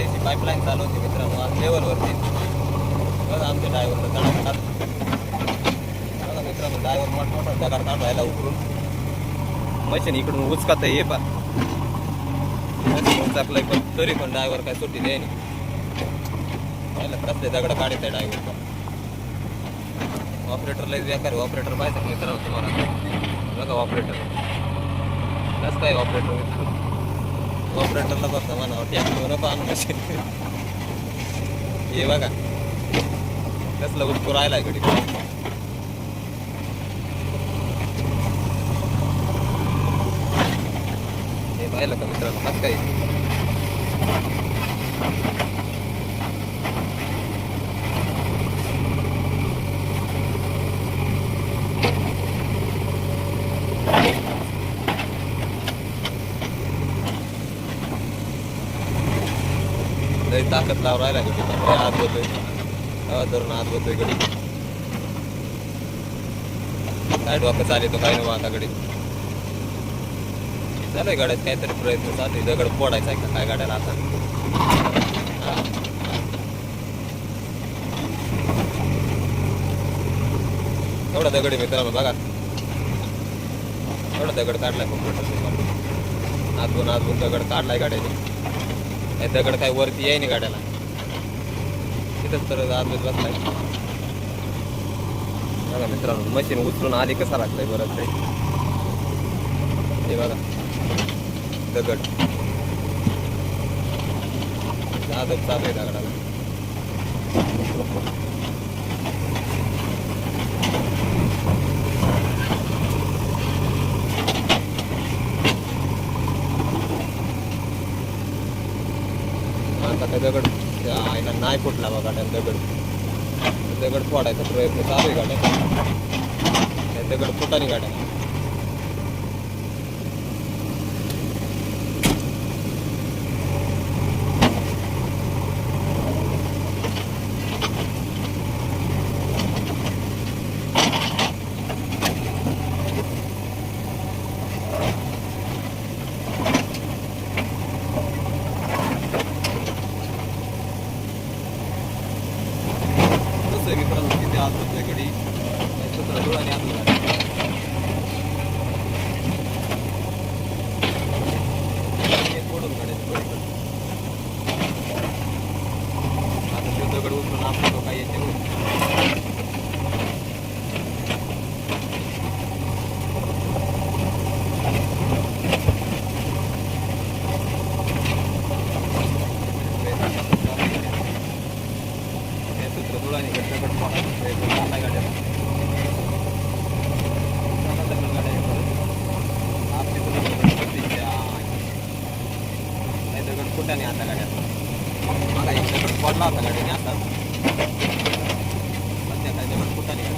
याची पाईपलाईन चालू होती मित्रांनो आज लेवलवरती. बघा आमच्या ड्रायव्हरला चढा बघा मित्रांनो ड्रायव्हर मोठमोठा दगड काढायला उकरून मशीन इकडून उचकात हे पा उचाकलंय पण तरी पण ड्रायव्हर काय सुट्टी द्याय नाही. कसले दगड काढत आहे ड्रायव्हरचा. ऑपरेटरला बेकार ऑपरेटर पाहिजे मित्रांनो तुम्हाला. बघा ऑपरेटर कसं काय ऑपरेटरला बघता म्हणा टॅक्टर नको आणू मशीन. हे बघा कसलं उचकू राहिला इकडे. हे पाहिलं का मित्रांनो कसं काय लई ताकद लावून राहिला गडी. हात बोलतोय धरून हात बोलतोय गडी. काय डोकं चाले तो काय नव्हा आता गडी. चालू आहे गाड्यात काहीतरी प्रयत्न चालू आहे. दगड फोडायचा आहे का काय गाड्याला आता. एवढा दगड मित्रांनो बघा एवढा दगड काढलाय आजून दगड काढलाय गाड्याने. दगड काय वरती याय नाही गाड्याला. तिथंच तर आजूच बसलाय. बघा मित्रांनो मशीन उचलून आली कसा लागलाय बरंच काही. हे बघा दगड आजच चालू आहे दगडाला. आता दगड आईला नाही फुटला बघा गाड्याला. दगड फोडायचा प्रयत्न चालू आहे गाड्या. दगड फुटानी गाड्या. मित्रांनो किती आत होतोय गडी सूत्र आणि आत फोडून गाड्याची आता ते दगड उचलून आपलं काय येते. कुठं आता गाड्यात मला एक दगड पडला होता गाडीने. आता सध्या काय दगड कुठं नाही.